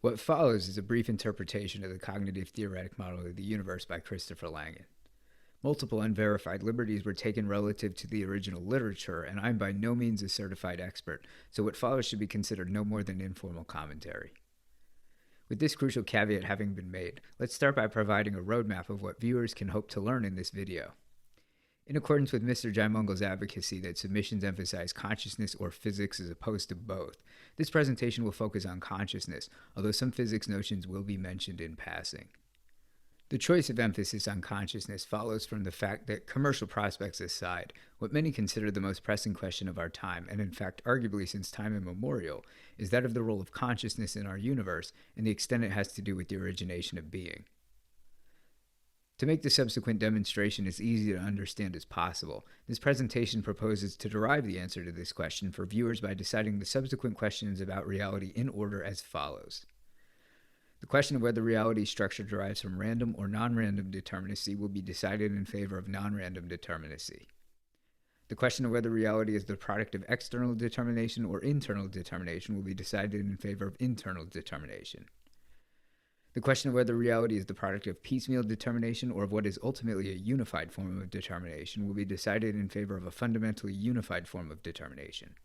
What follows is a brief interpretation of the Cognitive-Theoretic model of the universe by Christopher Langan. Multiple unverified liberties were taken relative to the original literature, and I'm by no means a certified expert, so what follows should be considered no more than informal commentary. With this crucial caveat having been made, let's start by providing a roadmap of what viewers can hope to learn in this video. In accordance with Mr. Jaimungal's advocacy that submissions emphasize consciousness or physics as opposed to both, this presentation will focus on consciousness, although some physics notions will be mentioned in passing. The choice of emphasis on consciousness follows from the fact that, commercial prospects aside, what many consider the most pressing question of our time, and in fact arguably since time immemorial, is that of the role of consciousness in our universe and the extent it has to do with the origination of being. To make the subsequent demonstration as easy to understand as possible, this presentation proposes to derive the answer to this question for viewers by deciding the subsequent questions about reality in order as follows. The question of whether reality's structure derives from random or non-random determinacy will be decided in favor of non-random determinacy. The question of whether reality is the product of external determination or internal determination will be decided in favor of internal determination. The question of whether reality is the product of piecemeal determination or of what is ultimately a unified form of determination will be decided in favor of a fundamentally unified form of determination.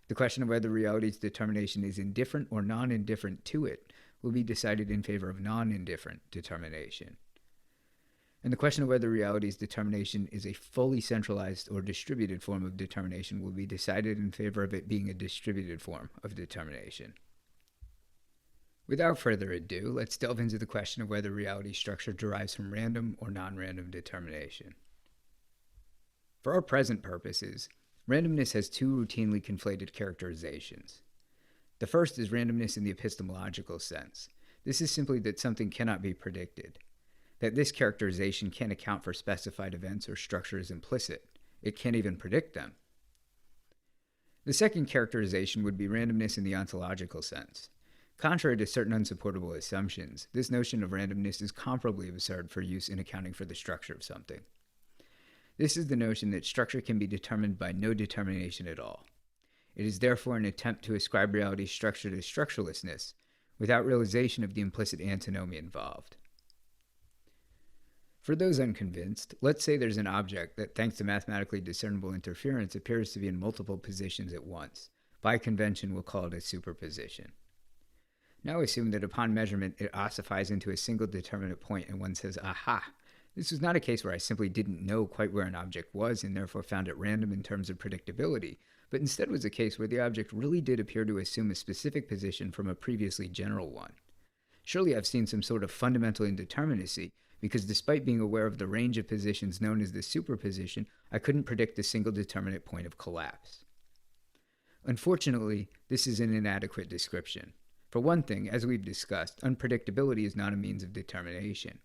The question of whether reality's determination is indifferent or non-indifferent to it will be decided in favor of non-indifferent determination. And the question of whether reality's determination is a fully centralized or distributed form of determination will be decided in favor of it being a distributed form of determination. Without further ado, let's delve into the question of whether reality's structure derives from random or non-random determination. For our present purposes, randomness has two routinely conflated characterizations. The first is randomness in the epistemological sense. This is simply that something cannot be predicted. That this characterization can't account for specified events or structures implicit. It can't even predict them. The second characterization would be randomness in the ontological sense. Contrary to certain unsupportable assumptions, this notion of randomness is comparably absurd for use in accounting for the structure of something. This is the notion that structure can be determined by no determination at all. It is therefore an attempt to ascribe reality's structure to structurelessness, without realization of the implicit antinomy involved. For those unconvinced, let's say there's an object that, thanks to mathematically discernible interference, appears to be in multiple positions at once. By convention, we'll call it a superposition. Now assume that upon measurement, it ossifies into a single determinate point and one says, aha! This was not a case where I simply didn't know quite where an object was and therefore found it random in terms of predictability, but instead was a case where the object really did appear to assume a specific position from a previously general one. Surely I've seen some sort of fundamental indeterminacy, because despite being aware of the range of positions known as the superposition, I couldn't predict a single determinate point of collapse. Unfortunately, this is an inadequate description. For one thing, as we've discussed, unpredictability is not a means of determination,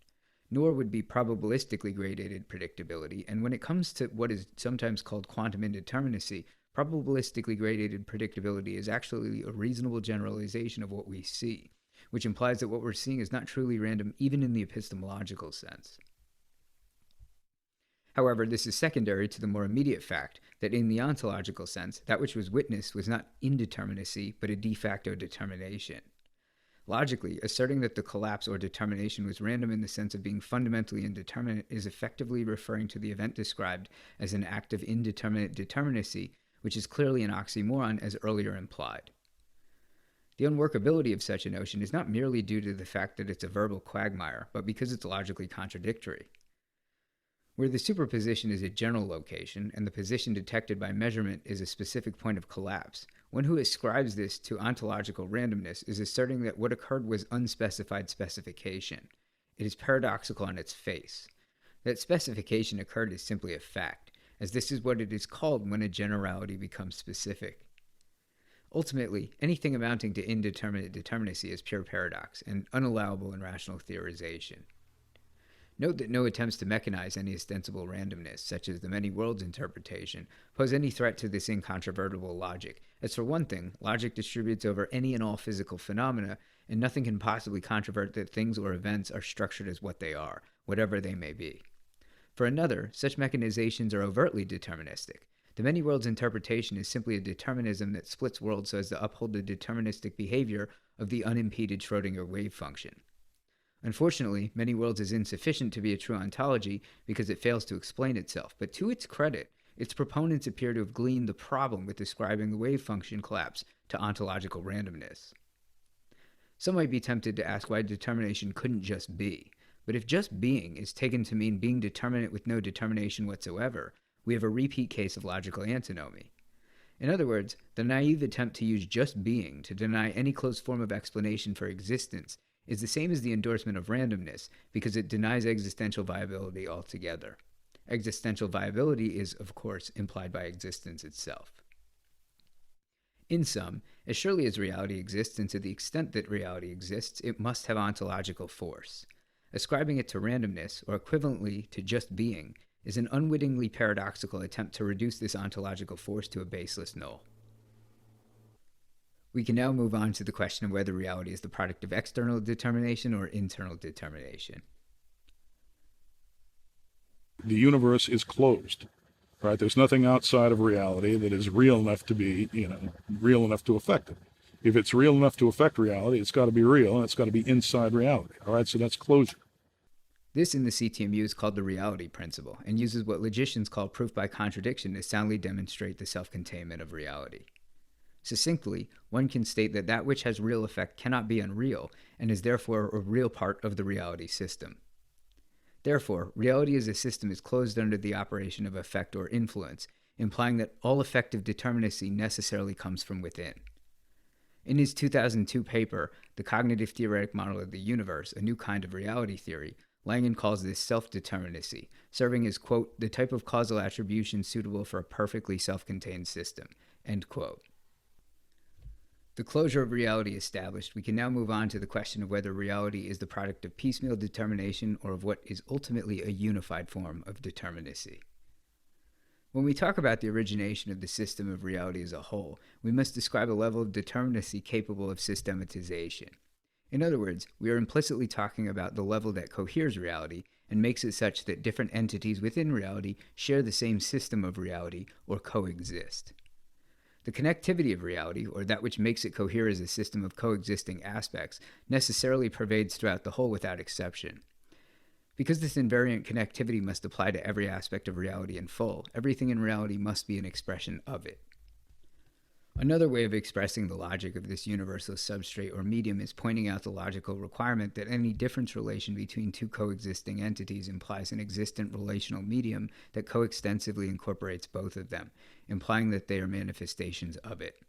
nor would be probabilistically gradated predictability, and when it comes to what is sometimes called quantum indeterminacy, probabilistically gradated predictability is actually a reasonable generalization of what we see, which implies that what we're seeing is not truly random even in the epistemological sense. However, this is secondary to the more immediate fact that in the ontological sense, that which was witnessed was not indeterminacy, but a de facto determination. Logically, asserting that the collapse or determination was random in the sense of being fundamentally indeterminate is effectively referring to the event described as an act of indeterminate determinacy, which is clearly an oxymoron as earlier implied. The unworkability of such a notion is not merely due to the fact that it's a verbal quagmire, but because it's logically contradictory. Where the superposition is a general location, and the position detected by measurement is a specific point of collapse, one who ascribes this to ontological randomness is asserting that what occurred was unspecified specification. It is paradoxical on its face. That specification occurred is simply a fact, as this is what it is called when a generality becomes specific. Ultimately, anything amounting to indeterminate determinacy is pure paradox, and unallowable in rational theorization. Note that no attempts to mechanize any ostensible randomness, such as the many worlds interpretation, pose any threat to this incontrovertible logic, as for one thing, logic distributes over any and all physical phenomena, and nothing can possibly controvert that things or events are structured as what they are, whatever they may be. For another, such mechanizations are overtly deterministic. The many worlds interpretation is simply a determinism that splits worlds so as to uphold the deterministic behavior of the unimpeded Schrödinger wave function. Unfortunately, many worlds is insufficient to be a true ontology because it fails to explain itself, but to its credit, its proponents appear to have gleaned the problem with describing the wave function collapse to ontological randomness. Some might be tempted to ask why determination couldn't just be, but if just being is taken to mean being determinate with no determination whatsoever, we have a repeat case of logical antinomy. In other words, the naive attempt to use just being to deny any closed form of explanation for existence is the same as the endorsement of randomness because it denies existential viability altogether. Existential viability is, of course, implied by existence itself. In sum, as surely as reality exists and to the extent that reality exists, it must have ontological force. Ascribing it to randomness, or equivalently to just being, is an unwittingly paradoxical attempt to reduce this ontological force to a baseless null. We can now move on to the question of whether reality is the product of external determination or internal determination. The universe is closed, right? There's nothing outside of reality that is real enough to be, real enough to affect it. If it's real enough to affect reality, it's got to be real, and it's got to be inside reality, all right? So that's closure. This in the CTMU is called the reality principle, and uses what logicians call proof by contradiction to soundly demonstrate the self-containment of reality. Succinctly, one can state that that which has real effect cannot be unreal, and is therefore a real part of the reality system. Therefore, reality as a system is closed under the operation of effect or influence, implying that all effective determinacy necessarily comes from within. In his 2002 paper, The Cognitive-Theoretic Model of the Universe, a New Kind of Reality Theory, Langan calls this self-determinacy, serving as, quote, the type of causal attribution suitable for a perfectly self-contained system, end quote. The closure of reality established, we can now move on to the question of whether reality is the product of piecemeal determination or of what is ultimately a unified form of determinacy. When we talk about the origination of the system of reality as a whole, we must describe a level of determinacy capable of systematization. In other words, we are implicitly talking about the level that coheres reality and makes it such that different entities within reality share the same system of reality or coexist. The connectivity of reality, or that which makes it cohere as a system of coexisting aspects, necessarily pervades throughout the whole without exception. Because this invariant connectivity must apply to every aspect of reality in full, everything in reality must be an expression of it. Another way of expressing the logic of this universal substrate or medium is pointing out the logical requirement that any difference relation between two coexisting entities implies an existent relational medium that coextensively incorporates both of them, implying that they are manifestations of it.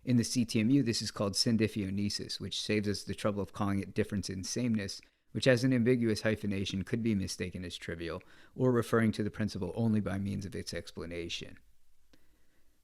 In the CTMU, this is called syndifionesis, which saves us the trouble of calling it difference in sameness, which as an ambiguous hyphenation could be mistaken as trivial, or referring to the principle only by means of its explanation.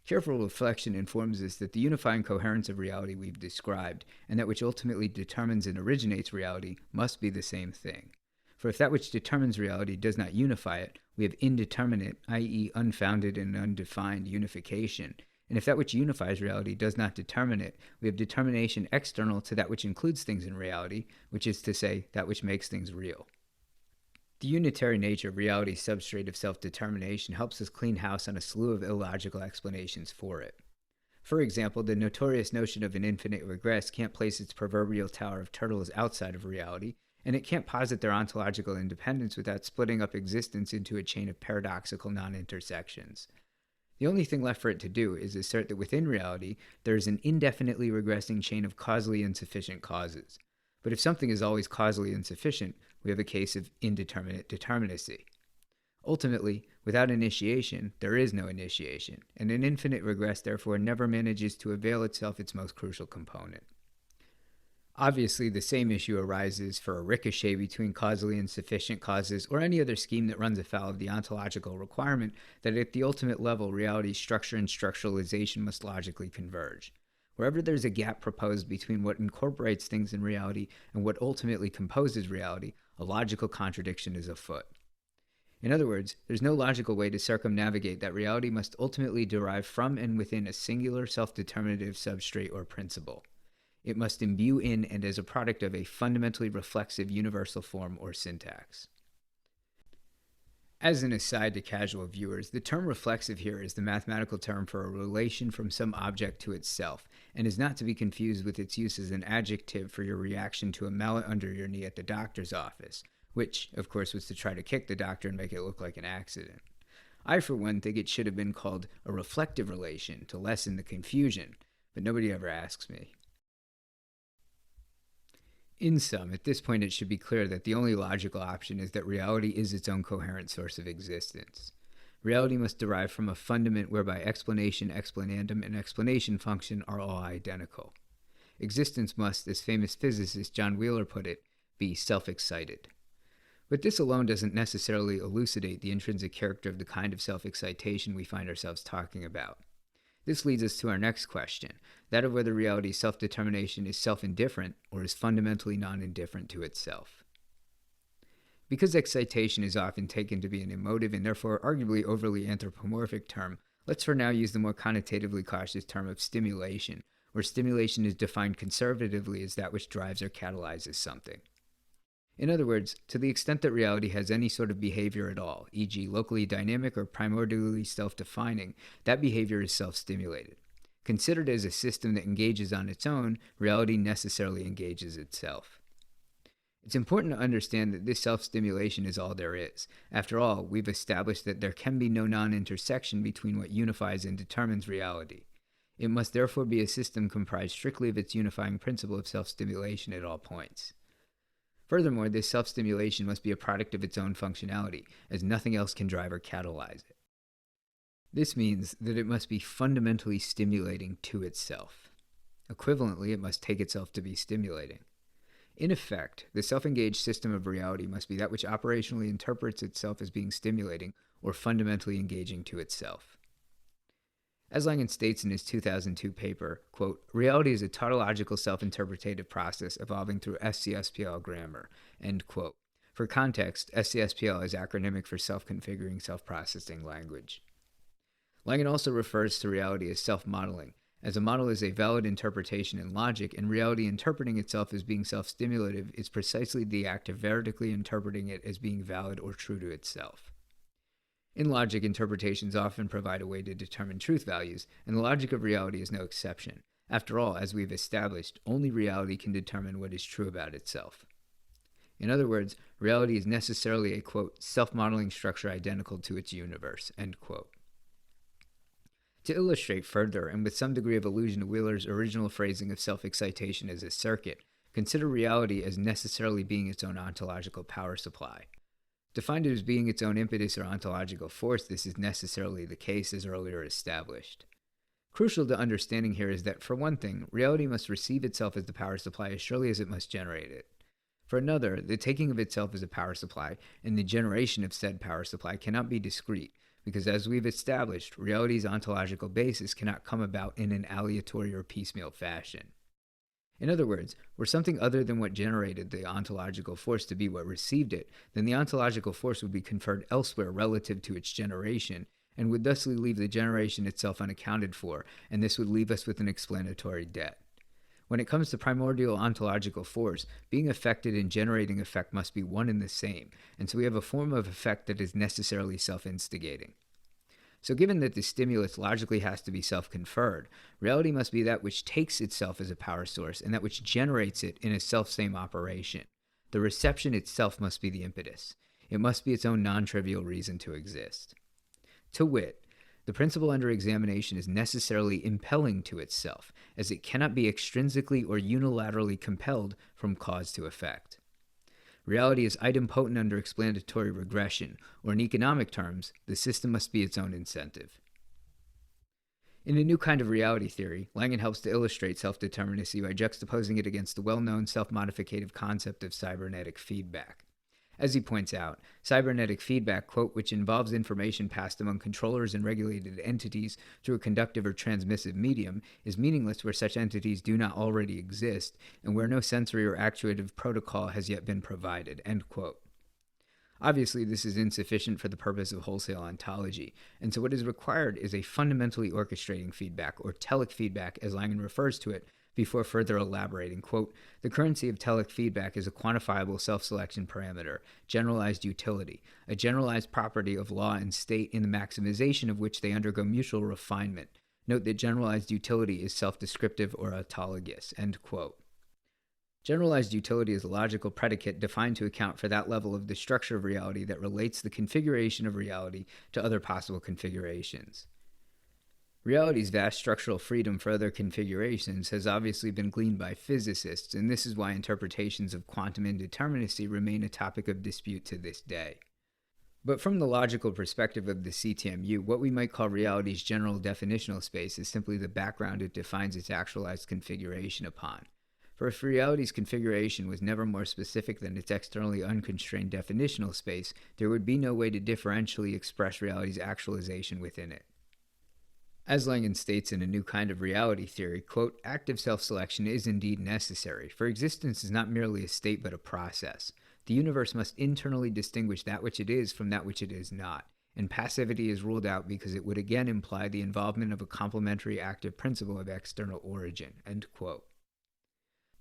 Careful reflection informs us that the unifying coherence of reality we've described, and that which ultimately determines and originates reality, must be the same thing. For if that which determines reality does not unify it, we have indeterminate, i.e. unfounded and undefined unification, and if that which unifies reality does not determine it, we have determination external to that which includes things in reality, which is to say, that which makes things real. The unitary nature of reality's substrate of self-determination helps us clean house on a slew of illogical explanations for it. For example, the notorious notion of an infinite regress can't place its proverbial tower of turtles outside of reality, and it can't posit their ontological independence without splitting up existence into a chain of paradoxical non-intersections. The only thing left for it to do is assert that within reality, there is an indefinitely regressing chain of causally insufficient causes. But if something is always causally insufficient, we have a case of indeterminate determinacy. Ultimately, without initiation, there is no initiation, and an infinite regress therefore never manages to avail itself its most crucial component. Obviously, the same issue arises for a ricochet between causally insufficient causes or any other scheme that runs afoul of the ontological requirement that at the ultimate level, reality's structure and structuralization must logically converge. Wherever there's a gap proposed between what incorporates things in reality and what ultimately composes reality, a logical contradiction is afoot. In other words, there's no logical way to circumnavigate that reality must ultimately derive from and within a singular self-determinative substrate or principle. It must imbue in and as a product of a fundamentally reflexive universal form or syntax. As an aside to casual viewers, the term reflexive here is the mathematical term for a relation from some object to itself, and is not to be confused with its use as an adjective for your reaction to a mallet under your knee at the doctor's office, which, of course, was to try to kick the doctor and make it look like an accident. I, for one, think it should have been called a reflective relation to lessen the confusion, but nobody ever asks me. In sum, at this point it should be clear that the only logical option is that reality is its own coherent source of existence. Reality must derive from a fundament whereby explanation, explanandum, and explanation function are all identical. Existence must, as famous physicist John Wheeler put it, be self-excited. But this alone doesn't necessarily elucidate the intrinsic character of the kind of self-excitation we find ourselves talking about. This leads us to our next question, that of whether reality's self-determination is self-indifferent or is fundamentally non-indifferent to itself. Because excitation is often taken to be an emotive and therefore arguably overly anthropomorphic term, let's for now use the more connotatively cautious term of stimulation, where stimulation is defined conservatively as that which drives or catalyzes something. In other words, to the extent that reality has any sort of behavior at all, e.g. locally dynamic or primordially self-defining, that behavior is self-stimulated. Considered as a system that engages on its own, reality necessarily engages itself. It's important to understand that this self-stimulation is all there is. After all, we've established that there can be no non-intersection between what unifies and determines reality. It must therefore be a system comprised strictly of its unifying principle of self-stimulation at all points. Furthermore, this self-stimulation must be a product of its own functionality, as nothing else can drive or catalyze it. This means that it must be fundamentally stimulating to itself. Equivalently, it must take itself to be stimulating. In effect, the self-engaged system of reality must be that which operationally interprets itself as being stimulating or fundamentally engaging to itself. As Langan states in his 2002 paper, quote, reality is a tautological self-interpretative process evolving through SCSPL grammar, end quote. For context, SCSPL is acronymic for self-configuring self-processing language. Langan also refers to reality as self-modeling, as a model is a valid interpretation in logic, and reality interpreting itself as being self-stimulative is precisely the act of veridically interpreting it as being valid or true to itself. In logic, interpretations often provide a way to determine truth values, and the logic of reality is no exception. After all, as we've established, only reality can determine what is true about itself. In other words, reality is necessarily a, quote, self-modeling structure identical to its universe, end quote. To illustrate further, and with some degree of allusion to Wheeler's original phrasing of self-excitation as a circuit, consider reality as necessarily being its own ontological power supply. Defined as being its own impetus or ontological force, this is necessarily the case as earlier established. Crucial to understanding here is that, for one thing, reality must receive itself as the power supply as surely as it must generate it. For another, the taking of itself as a power supply and the generation of said power supply cannot be discrete, because as we've established, reality's ontological basis cannot come about in an aleatory or piecemeal fashion. In other words, were something other than what generated the ontological force to be what received it, then the ontological force would be conferred elsewhere relative to its generation, and would thusly leave the generation itself unaccounted for, and this would leave us with an explanatory debt. When it comes to primordial ontological force, being affected and generating effect must be one and the same, and so we have a form of effect that is necessarily self-instigating. So given that the stimulus logically has to be self-conferred, reality must be that which takes itself as a power source and that which generates it in a self-same operation. The reception itself must be the impetus. It must be its own non-trivial reason to exist. To wit, the principle under examination is necessarily impelling to itself, as it cannot be extrinsically or unilaterally compelled from cause to effect. Reality is idempotent under explanatory regression, or in economic terms, the system must be its own incentive. In a new kind of reality theory, Langan helps to illustrate self-determinacy by juxtaposing it against the well-known self-modificative concept of cybernetic feedback. As he points out, cybernetic feedback, quote, which involves information passed among controllers and regulated entities through a conductive or transmissive medium, is meaningless where such entities do not already exist and where no sensory or actuative protocol has yet been provided, end quote. Obviously, this is insufficient for the purpose of wholesale ontology, and so what is required is a fundamentally orchestrating feedback, or telic feedback as Langan refers to it, before further elaborating, quote, "The currency of telic feedback is a quantifiable self-selection parameter, generalized utility, a generalized property of law and state in the maximization of which they undergo mutual refinement. Note that generalized utility is self-descriptive or autologous," end quote. Generalized utility is a logical predicate defined to account for that level of the structure of reality that relates the configuration of reality to other possible configurations. Reality's vast structural freedom for other configurations has obviously been gleaned by physicists, and this is why interpretations of quantum indeterminacy remain a topic of dispute to this day. But from the logical perspective of the CTMU, what we might call reality's general definitional space is simply the background it defines its actualized configuration upon. For if reality's configuration was never more specific than its externally unconstrained definitional space, there would be no way to differentially express reality's actualization within it. As Langan states in A New Kind of Reality Theory, quote, "Active self-selection is indeed necessary, for existence is not merely a state but a process. The universe must internally distinguish that which it is from that which it is not, and passivity is ruled out because it would again imply the involvement of a complementary active principle of external origin," end quote.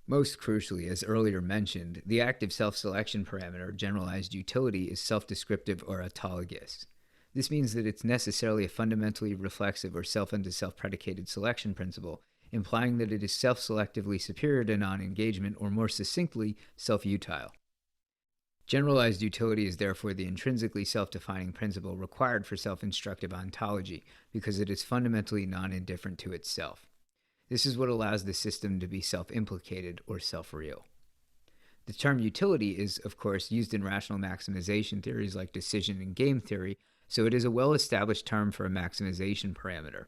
Most crucially, as earlier mentioned, the active self-selection parameter, generalized utility, is self-descriptive or autologous. This means that it's necessarily a fundamentally reflexive or self-unto-self-predicated selection principle, implying that it is self-selectively superior to non-engagement, or more succinctly, self-utile. Generalized utility is therefore the intrinsically self-defining principle required for self-instructive ontology, because it is fundamentally non-indifferent to itself. This is what allows the system to be self-implicated or self-real. The term utility is, of course, used in rational maximization theories like decision and game theory, so it is a well-established term for a maximization parameter.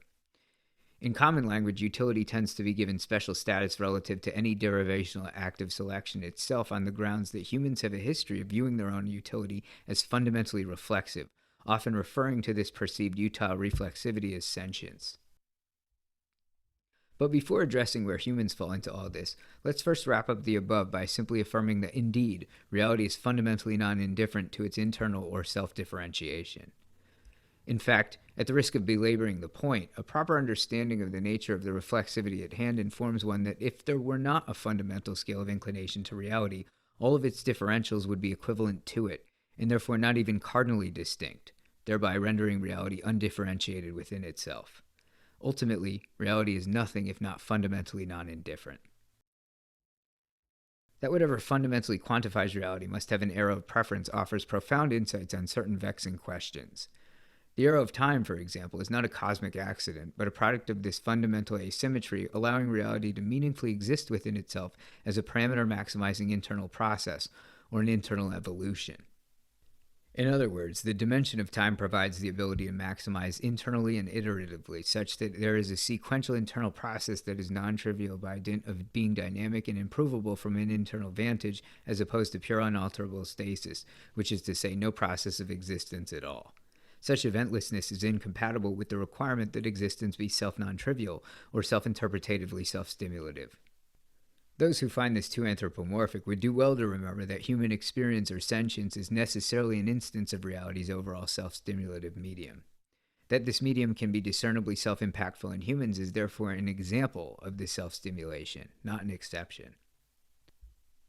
In common language, utility tends to be given special status relative to any derivational active selection itself on the grounds that humans have a history of viewing their own utility as fundamentally reflexive, often referring to this perceived utile reflexivity as sentience. But before addressing where humans fall into all this, let's first wrap up the above by simply affirming that indeed, reality is fundamentally non-indifferent to its internal or self-differentiation. In fact, at the risk of belaboring the point, a proper understanding of the nature of the reflexivity at hand informs one that if there were not a fundamental scale of inclination to reality, all of its differentials would be equivalent to it, and therefore not even cardinally distinct, thereby rendering reality undifferentiated within itself. Ultimately, reality is nothing if not fundamentally non-indifferent. That whatever fundamentally quantifies reality must have an arrow of preference offers profound insights on certain vexing questions. The arrow of time, for example, is not a cosmic accident, but a product of this fundamental asymmetry, allowing reality to meaningfully exist within itself as a parameter-maximizing internal process, or an internal evolution. In other words, the dimension of time provides the ability to maximize internally and iteratively, such that there is a sequential internal process that is non-trivial by dint of being dynamic and improvable from an internal vantage, as opposed to pure unalterable stasis, which is to say no process of existence at all. Such eventlessness is incompatible with the requirement that existence be self-non-trivial or self-interpretatively self-stimulative. Those who find this too anthropomorphic would do well to remember that human experience or sentience is necessarily an instance of reality's overall self-stimulative medium. That this medium can be discernibly self-impactful in humans is therefore an example of this self-stimulation, not an exception.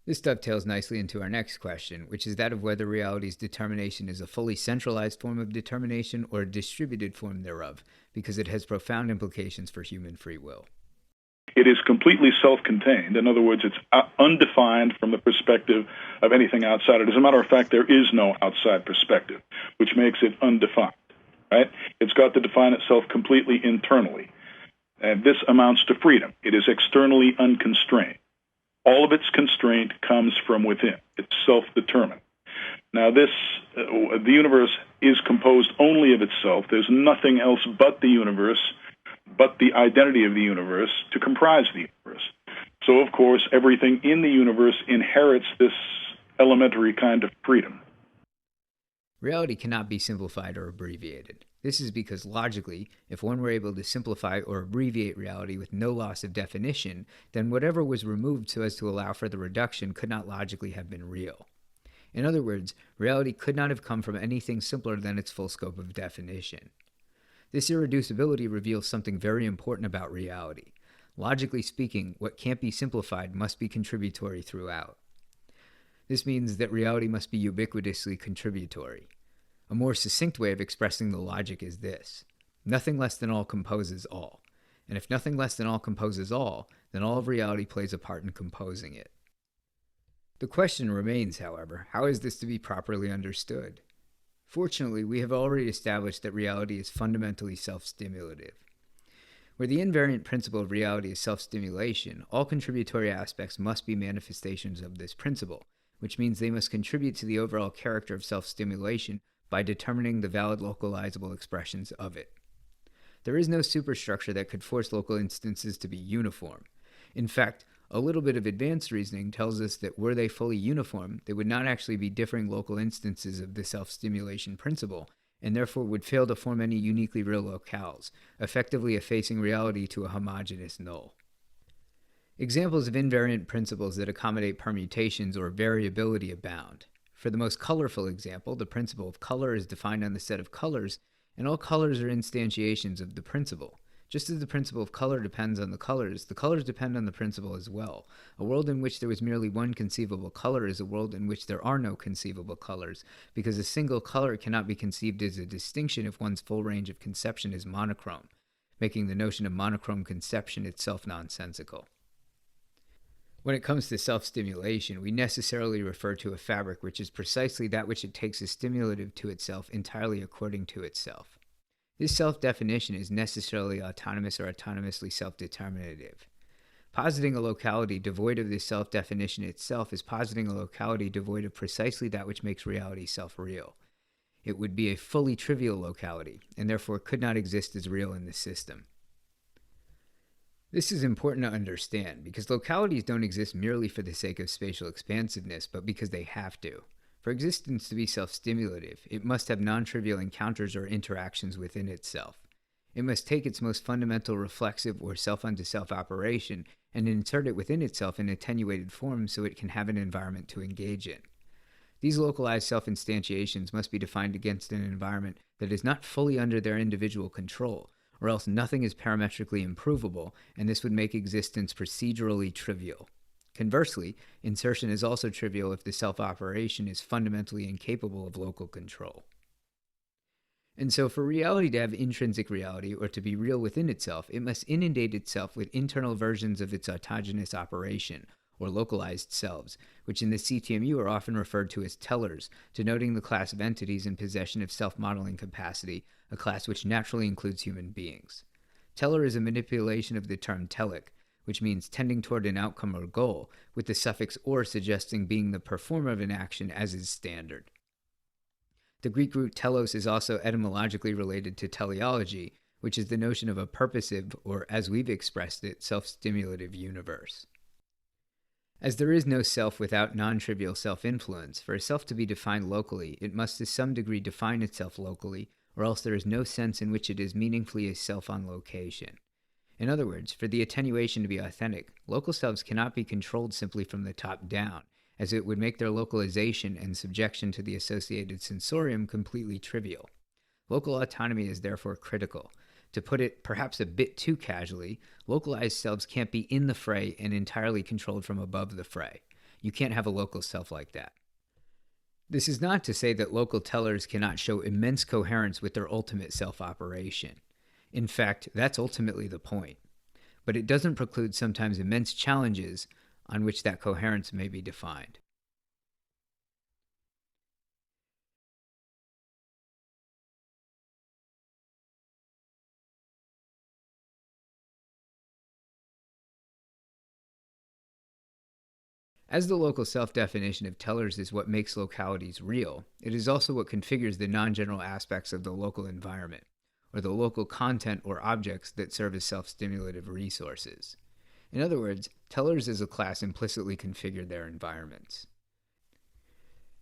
This dovetails nicely into our next question, which is that of whether reality's determination is a fully centralized form of determination or a distributed form thereof, because it has profound implications for human free will. It is completely self-contained. In other words, it's undefined from the perspective of anything outside it. As a matter of fact, there is no outside perspective, which makes it undefined, right? It's got to define itself completely internally. And this amounts to freedom. It is externally unconstrained. All of its constraint comes from within. It's self-determined. Now, the universe is composed only of itself. There's nothing else but the universe, but the identity of the universe to comprise the universe. So, of course, everything in the universe inherits this elementary kind of freedom. Reality cannot be simplified or abbreviated. This is because logically, if one were able to simplify or abbreviate reality with no loss of definition, then whatever was removed so as to allow for the reduction could not logically have been real. In other words, reality could not have come from anything simpler than its full scope of definition. This irreducibility reveals something very important about reality. Logically speaking, what can't be simplified must be contributory throughout. This means that reality must be ubiquitously contributory. A more succinct way of expressing the logic is this: nothing less than all composes all. And if nothing less than all composes all, then all of reality plays a part in composing it. The question remains, however, how is this to be properly understood? Fortunately, we have already established that reality is fundamentally self-stimulative. Where the invariant principle of reality is self-stimulation, all contributory aspects must be manifestations of this principle, which means they must contribute to the overall character of self-stimulation by determining the valid localizable expressions of it. There is no superstructure that could force local instances to be uniform. In fact, a little bit of advanced reasoning tells us that were they fully uniform, they would not actually be differing local instances of the self-stimulation principle, and therefore would fail to form any uniquely real locales, effectively effacing reality to a homogeneous null. Examples of invariant principles that accommodate permutations or variability abound. For the most colorful example, the principle of color is defined on the set of colors, and all colors are instantiations of the principle. Just as the principle of color depends on the colors depend on the principle as well. A world in which there was merely one conceivable color is a world in which there are no conceivable colors, because a single color cannot be conceived as a distinction if one's full range of conception is monochrome, making the notion of monochrome conception itself nonsensical. When it comes to self-stimulation, we necessarily refer to a fabric which is precisely that which it takes as stimulative to itself entirely according to itself. This self-definition is necessarily autonomous or autonomously self-determinative. Positing a locality devoid of this self-definition itself is positing a locality devoid of precisely that which makes reality self-real. It would be a fully trivial locality, and therefore could not exist as real in the system. This is important to understand, because localities don't exist merely for the sake of spatial expansiveness, but because they have to. For existence to be self-stimulative, it must have non-trivial encounters or interactions within itself. It must take its most fundamental reflexive or self-unto-self operation and insert it within itself in attenuated form so it can have an environment to engage in. These localized self-instantiations must be defined against an environment that is not fully under their individual control, or else nothing is parametrically improvable, and this would make existence procedurally trivial. Conversely, insertion is also trivial if the self-operation is fundamentally incapable of local control. And so for reality to have intrinsic reality, or to be real within itself, it must inundate itself with internal versions of its autogenous operation, or localized selves, which in the CTMU are often referred to as tellers, denoting the class of entities in possession of self-modeling capacity, a class which naturally includes human beings. Teller is a manipulation of the term telic, which means tending toward an outcome or goal, with the suffix or suggesting being the performer of an action as is standard. The Greek root telos is also etymologically related to teleology, which is the notion of a purposive, or as we've expressed it, self-stimulative universe. As there is no self without non-trivial self-influence, for a self to be defined locally, it must to some degree define itself locally, or else there is no sense in which it is meaningfully a self on location. In other words, for the attenuation to be authentic, local selves cannot be controlled simply from the top down, as it would make their localization and subjection to the associated sensorium completely trivial. Local autonomy is therefore critical. To put it perhaps a bit too casually, localized selves can't be in the fray and entirely controlled from above the fray. You can't have a local self like that. This is not to say that local tellers cannot show immense coherence with their ultimate self-operation. In fact, that's ultimately the point. But it doesn't preclude sometimes immense challenges on which that coherence may be defined. As the local self-definition of tellers is what makes localities real, it is also what configures the non-general aspects of the local environment, or the local content or objects that serve as self-stimulative resources. In other words, tellers as a class implicitly configure their environments.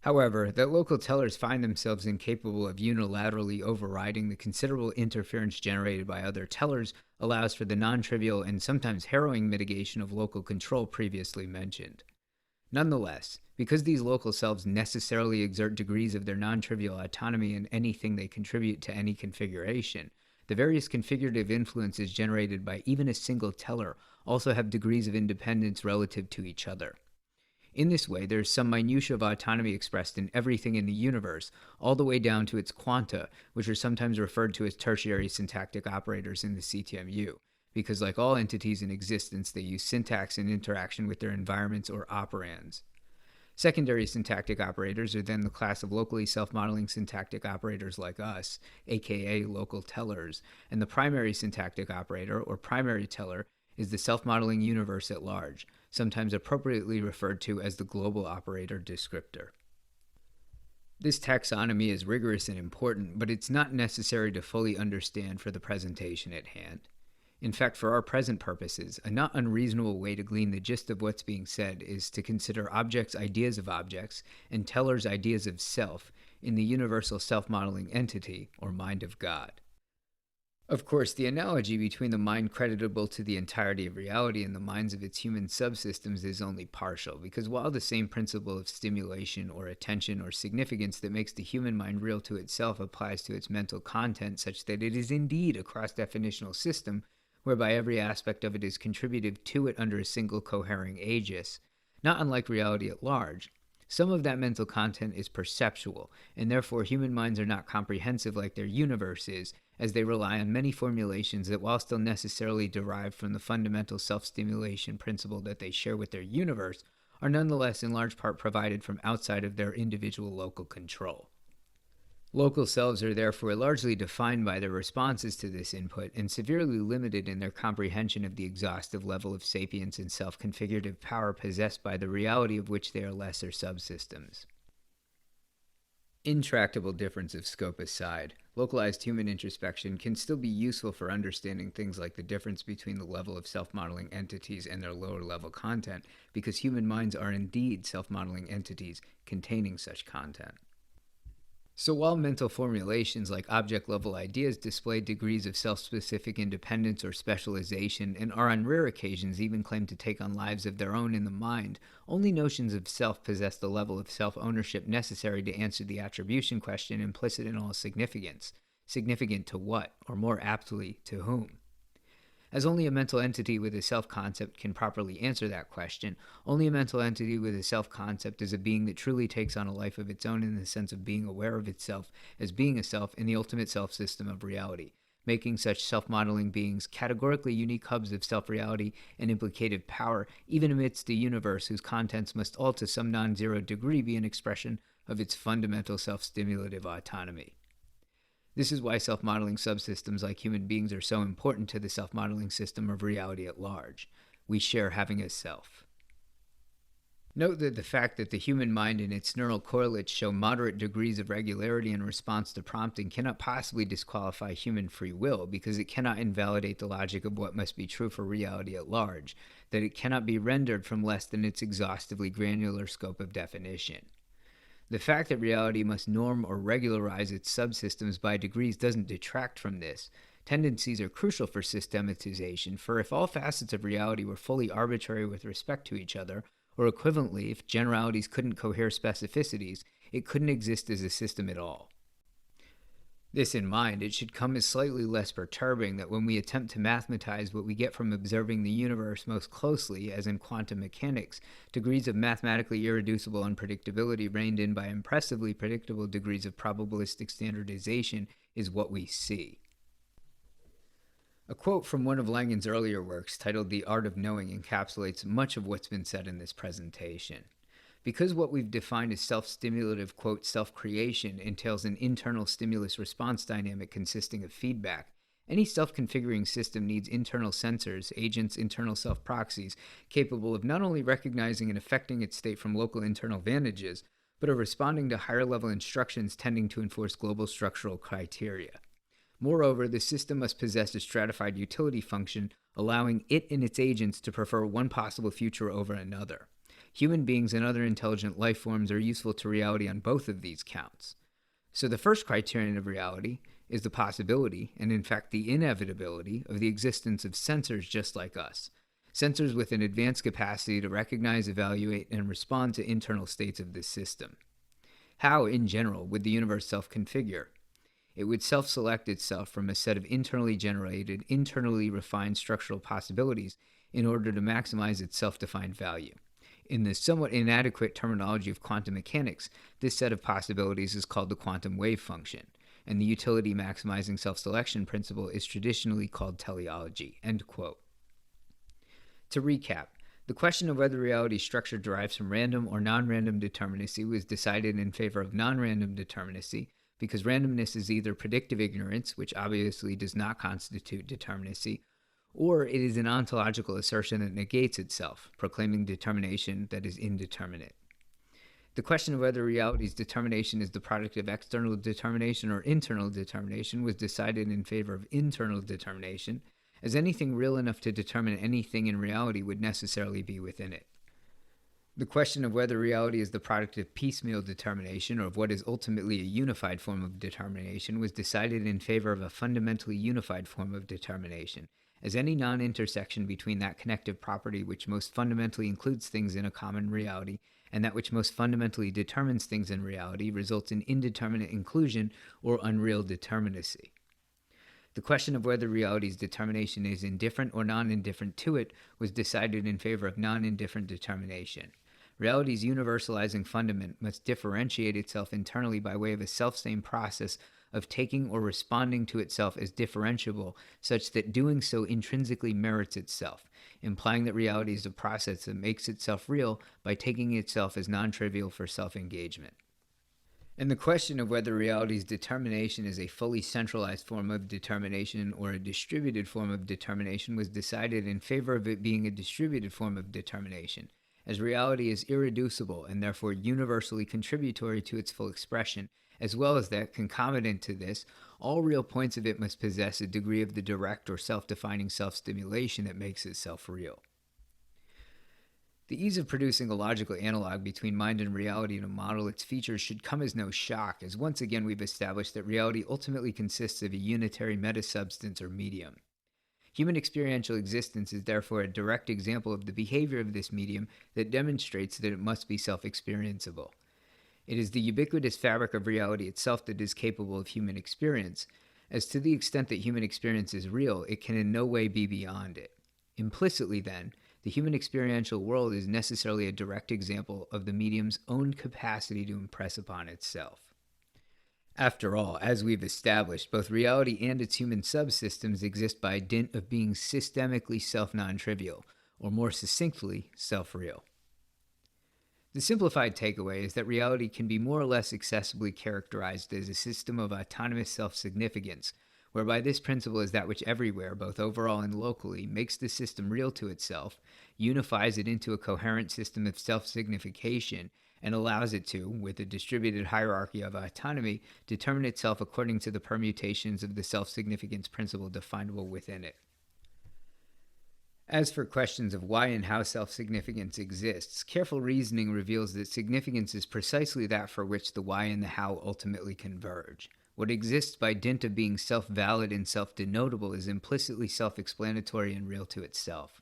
However, that local tellers find themselves incapable of unilaterally overriding the considerable interference generated by other tellers allows for the non-trivial and sometimes harrowing mitigation of local control previously mentioned. Nonetheless, because these local selves necessarily exert degrees of their non-trivial autonomy in anything they contribute to any configuration, The various configurative influences generated by even a single teller also have degrees of independence relative to each other. In this way, there is some minutiae of autonomy expressed in everything in the universe, all the way down to its quanta, which are sometimes referred to as tertiary syntactic operators in the CTMU, because like all entities in existence, they use syntax in interaction with their environments or operands. Secondary syntactic operators are then the class of locally self-modeling syntactic operators like us, aka local tellers, and the primary syntactic operator, or primary teller, is the self-modeling universe at large, sometimes appropriately referred to as the global operator descriptor. This taxonomy is rigorous and important, but it's not necessary to fully understand for the presentation at hand. In fact, for our present purposes, a not unreasonable way to glean the gist of what's being said is to consider objects' ideas of objects and tellers' ideas of self in the universal self-modeling entity, or mind of God. Of course, the analogy between the mind creditable to the entirety of reality and the minds of its human subsystems is only partial, because while the same principle of stimulation or attention or significance that makes the human mind real to itself applies to its mental content such that it is indeed a cross-definitional system, whereby every aspect of it is contributed to it under a single cohering aegis, not unlike reality at large, some of that mental content is perceptual, and therefore human minds are not comprehensive like their universe is, as they rely on many formulations that, while still necessarily derived from the fundamental self-stimulation principle that they share with their universe, are nonetheless in large part provided from outside of their individual local control. Local selves are therefore largely defined by their responses to this input and severely limited in their comprehension of the exhaustive level of sapience and self-configurative power possessed by the reality of which they are lesser subsystems. Intractable difference of scope aside, localized human introspection can still be useful for understanding things like the difference between the level of self-modeling entities and their lower-level content, because human minds are indeed self-modeling entities containing such content. So while mental formulations like object-level ideas display degrees of self-specific independence or specialization and are on rare occasions even claimed to take on lives of their own in the mind, only notions of self possess the level of self-ownership necessary to answer the attribution question implicit in all significance. Significant to what, or more aptly, to whom? As only a mental entity with a self-concept can properly answer that question, only a mental entity with a self-concept is a being that truly takes on a life of its own in the sense of being aware of itself as being a self in the ultimate self-system of reality, making such self-modeling beings categorically unique hubs of self-reality and implicative power, even amidst a universe whose contents must all to some non-zero degree be an expression of its fundamental self-stimulative autonomy. This is why self-modeling subsystems like human beings are so important to the self-modeling system of reality at large. We share having a self. Note that the fact that the human mind and its neural correlates show moderate degrees of regularity in response to prompting cannot possibly disqualify human free will, because it cannot invalidate the logic of what must be true for reality at large, that it cannot be rendered from less than its exhaustively granular scope of definition. The fact that reality must norm or regularize its subsystems by degrees doesn't detract from this. Tendencies are crucial for systematization, for if all facets of reality were fully arbitrary with respect to each other, or equivalently, if generalities couldn't cohere specificities, it couldn't exist as a system at all. This in mind, it should come as slightly less perturbing that when we attempt to mathematize what we get from observing the universe most closely, as in quantum mechanics, degrees of mathematically irreducible unpredictability reined in by impressively predictable degrees of probabilistic standardization is what we see. A quote from one of Langan's earlier works, titled The Art of Knowing, encapsulates much of what's been said in this presentation. Because what we've defined as self-stimulative, quote, self-creation entails an internal stimulus-response dynamic consisting of feedback, any self-configuring system needs internal sensors, agents, internal self-proxies, capable of not only recognizing and affecting its state from local internal vantages, but of responding to higher-level instructions tending to enforce global structural criteria. Moreover, the system must possess a stratified utility function, allowing it and its agents to prefer one possible future over another. Human beings and other intelligent life forms are useful to reality on both of these counts. So the first criterion of reality is the possibility, and in fact the inevitability, of the existence of sensors just like us. Sensors with an advanced capacity to recognize, evaluate, and respond to internal states of this system. How, in general, would the universe self-configure? It would self-select itself from a set of internally generated, internally refined structural possibilities in order to maximize its self-defined value. In the somewhat inadequate terminology of quantum mechanics, this set of possibilities is called the quantum wave function, and the utility maximizing self-selection principle is traditionally called teleology. End quote. To recap, the question of whether reality's structure derives from random or non-random determinacy was decided in favor of non-random determinacy because randomness is either predictive ignorance, which obviously does not constitute determinacy, or it is an ontological assertion that negates itself, proclaiming determination that is indeterminate. The question of whether reality's determination is the product of external determination or internal determination was decided in favor of internal determination, as anything real enough to determine anything in reality would necessarily be within it. The question of whether reality is the product of piecemeal determination or of what is ultimately a unified form of determination was decided in favor of a fundamentally unified form of determination, as any non-intersection between that connective property which most fundamentally includes things in a common reality and that which most fundamentally determines things in reality results in indeterminate inclusion or unreal determinacy. The question of whether reality's determination is indifferent or non-indifferent to it was decided in favor of non-indifferent determination. Reality's universalizing fundament must differentiate itself internally by way of a self-same process of taking or responding to itself as differentiable, such that doing so intrinsically merits itself, implying that reality is a process that makes itself real by taking itself as non-trivial for self-engagement. And the question of whether reality's determination is a fully centralized form of determination or a distributed form of determination was decided in favor of it being a distributed form of determination, as reality is irreducible and therefore universally contributory to its full expression, as well as that, concomitant to this, all real points of it must possess a degree of the direct or self-defining self-stimulation that makes itself real. The ease of producing a logical analog between mind and reality to model its features should come as no shock, as once again we've established that reality ultimately consists of a unitary metasubstance or medium. Human experiential existence is therefore a direct example of the behavior of this medium that demonstrates that it must be self-experienceable. It is the ubiquitous fabric of reality itself that is capable of human experience, as to the extent that human experience is real, it can in no way be beyond it. Implicitly, then, the human experiential world is necessarily a direct example of the medium's own capacity to impress upon itself. After all, as we've established, both reality and its human subsystems exist by dint of being systemically self-non-trivial, or more succinctly, self-real. The simplified takeaway is that reality can be more or less accessibly characterized as a system of autonomous self-significance, whereby this principle is that which everywhere, both overall and locally, makes the system real to itself, unifies it into a coherent system of self-signification, and allows it to, with a distributed hierarchy of autonomy, determine itself according to the permutations of the self-significance principle definable within it. As for questions of why and how self-significance exists, careful reasoning reveals that significance is precisely that for which the why and the how ultimately converge. What exists by dint of being self-valid and self-denotable is implicitly self-explanatory and real to itself.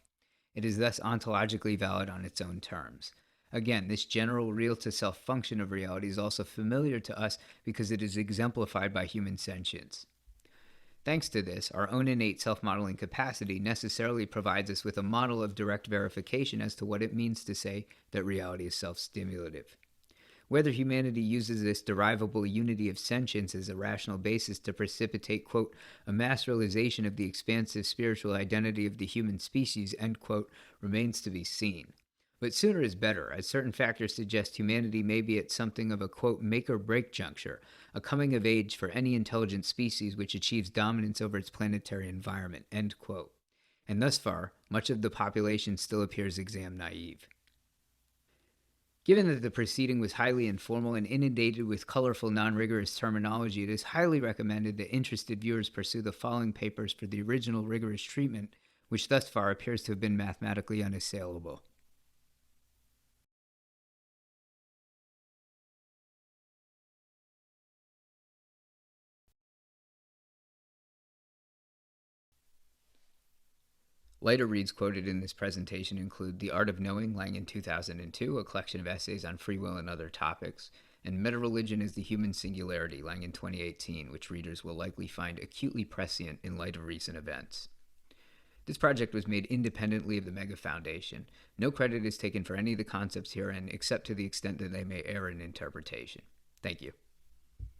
It is thus ontologically valid on its own terms. Again, this general real-to-self function of reality is also familiar to us because it is exemplified by human sentience. Thanks to this, our own innate self-modeling capacity necessarily provides us with a model of direct verification as to what it means to say that reality is self-stimulative. Whether humanity uses this derivable unity of sentience as a rational basis to precipitate, quote, a mass realization of the expansive spiritual identity of the human species, end quote, remains to be seen. But sooner is better, as certain factors suggest humanity may be at something of a, quote, make-or-break juncture, a coming of age for any intelligent species which achieves dominance over its planetary environment, end quote. And thus far, much of the population still appears exam naive. Given that the proceeding was highly informal and inundated with colorful, non-rigorous terminology, it is highly recommended that interested viewers pursue the following papers for the original rigorous treatment, which thus far appears to have been mathematically unassailable. Lighter reads quoted in this presentation include The Art of Knowing, Langan 2002, a collection of essays on free will and other topics, and Meta-Religion is the Human Singularity, Langan 2018, which readers will likely find acutely prescient in light of recent events. This project was made independently of the Mega Foundation. No credit is taken for any of the concepts herein, except to the extent that they may err in interpretation. Thank you.